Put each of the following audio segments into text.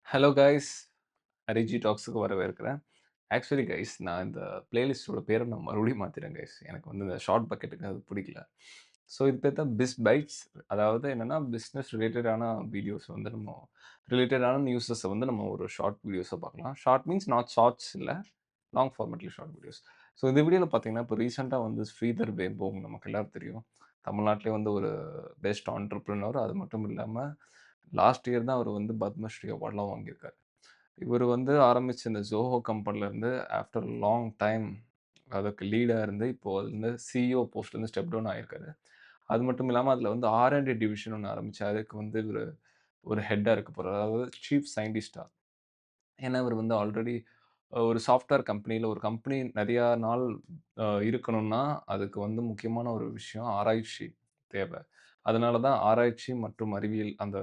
Hello guys! அரிஜி டாக்ஸுக்கு வரவேற்கிறேன். Actually guys, நான் இந்த பிளேலிஸ்ட்டோட பேர நான் மறுபடியும் மாத்திட்டேன் கைஸ். எனக்கு வந்து இந்த ஷார்ட் பக்கெட்டுக்கு அது பிடிக்கல. ஸோ இது பேர் தான் பிஸ் பைட்ஸ். அதாவது என்னன்னா, பிசினஸ் ரிலேட்டடான வீடியோஸ் வந்து நம்ம ரிலேட்டடான நியூஸஸ வந்து நம்ம ஒரு ஷார்ட் வீடியோஸா பார்க்கலாம். ஷார்ட் மீன்ஸ் நாட் ஷார்ட்ஸ் இல்ல. லாங் ஃபார்மேட்ல ஷார்ட் வீடியோஸ். ஸோ இந்த வீடியோல பார்த்தீங்கன்னா, இப்போ ரீசென்ட்டா வந்து ஸ்ரீதர் வேம்போங் நமக்கு எல்லாரும் தெரியும். தமிழ்நாட்டிலே வந்து ஒரு பெஸ்ட் ஆன்டர்பிரினியூர். அது மட்டும் இல்லாம, லாஸ்ட் இயர் தான் அவர் வந்து பத்மஸ்ரீ அவார்ட்லாம் வாங்கியிருக்காரு. இவரு வந்து ஆரம்பிச்ச இந்த Zoho கம்பெனிலருந்து ஆஃப்டர் லாங் டைம் அதுக்கு லீடா இருந்து, இப்போ அதுலருந்து சிஇஓ போஸ்ட்லருந்து ஸ்டெப் டவுன் ஆயிருக்காரு. அது மட்டும் இல்லாம அதில வந்து ஆர்&டி டிவிஷன் ஒண்ணு ஆரம்பிச்சு, அதுக்கு வந்து இவரு ஒரு ஹெட்டா இருக்க போறாரு. அதாவது சீஃப் சயன்டிஸ்ட்டா. ஏன்னா, இவரு வந்து ஆல்ரெடி ஒரு சாஃப்ட்வேர் கம்பெனியில ஒரு கம்பெனி நெறையா நாள் இருக்கணும்னா, அதுக்கு வந்து முக்கியமான ஒரு விஷயம் ஆராய்ச்சி தேவ. அதனால தான் ஆராய்ச்சி மற்றும் அறிவியல் அந்த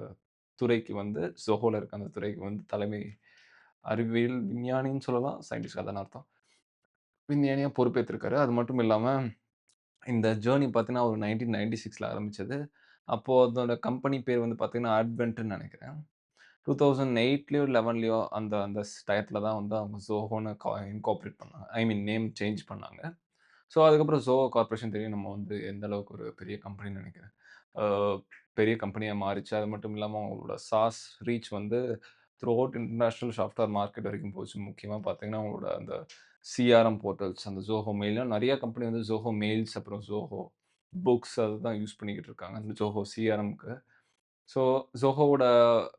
துறைக்கு வந்து Zohoல இருக்க அந்த துறைக்கு வந்து தலைமை அறிவியல் விஞ்ஞானின்னு சொல்லலாம். சயன்டிஸ்ட் அதான அர்த்தம். விஞ்ஞானியா பொறுப்பேற்றிருக்காரு. அது மட்டும் இல்லாம, இந்த ஜர்னி பார்த்தீங்கன்னா, ஒரு 1996ல ஆரம்பிச்சது. அப்போ அதோட கம்பெனி பேர் வந்து பார்த்தீங்கன்னா, அட்வென்ட்ன்னு நெனைக்கிறேன். 2008லயோ, 11லயோ அந்த அந்த டயத்துல தான் வந்து அவங்க Zohoன்னு இன்கார்ப்பரேட் பண்ணாங்க. ஐ மீன் நேம் சேஞ்ச் பண்ணாங்க. ஸோ, அதுக்கப்புறம் Zoho கார்ப்பரேஷன் தெரியும் நம்ம வந்து எந்த அளவுக்கு ஒரு பெரிய கம்பெனின்னு நெனைக்கிறேன். அ பெரிய கம்பெனியா மாறிச்சு. அது மட்டும் இல்லாம அவங்களோட சாஸ் ரீச் வந்து through out international software market வரைக்கும் போச்சு. முக்கியமா பார்த்தீங்கன்னா, அவங்களோட அந்த சிஆர்எம் போர்ட்டல்ஸ் அந்த Zoho மெயில்ல நெறைய கம்பெனி வந்து Zoho மெயில்ஸ், அப்புறம் Zoho புக்ஸ் அதுதான் யூஸ் பண்ணிக்கிட்டு இருக்காங்க. அந்த Zoho சிஆர்எம்க்கு. ஸோ, Zohoவோட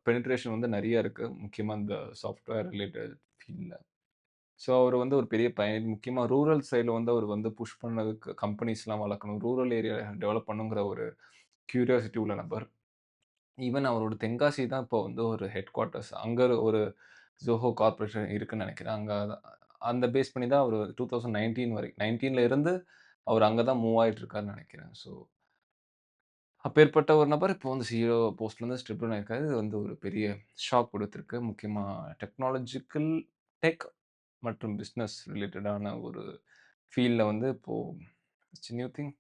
பெனிட்ரேஷன் வந்து நெறைய இருக்கு. முக்கியமா இந்த சாஃப்ட்வேர் ரிலேட்டட் ஃபீல்ட்ல. ஸோ, அவரு வந்து ஒரு பெரிய பயன் முக்கியமா ரூரல் சைட்ல வந்து அவரு வந்து புஷ் பண்ணதுக்கு கம்பெனிஸ்லாம் வளர்க்கணும். ரூரல் ஏரியா டெவலப் பண்ணுங்கிற ஒரு கியூரியாசிட்டி உள்ள நபர். ஈவன் அவரோட தென்காசி தான் இப்போ வந்து ஒரு ஹெட் குவார்ட்டர்ஸ். அங்க ஒரு Zoho கார்ப்பரேஷன் இருக்குன்னு நெனைக்கிறேன். அங்க அந்த பேஸ் பண்ணி தான் அவரு 2019 வரை 19ல இருந்து அவரு அங்க தான் மூவ் ஆயிட்டு இருக்காருன்னு நெனைக்கிறேன். ஸோ, அப்பேற்பட்ட ஒரு நபர் இப்போ வந்து சிஇஓ போஸ்ட்லருந்து ஸ்டெப் டவுன் ஆயிருக்காரு. இது வந்து ஒரு பெரிய ஷாக் குடுத்திருக்கு. முக்கியமா டெக்னாலஜிக்கல் டெக் மற்றும் பிசினஸ் ரிலேட்டடான ஒரு ஃபீல்ட்ல வந்து இப்போ இட்ஸ் நியூ திங்.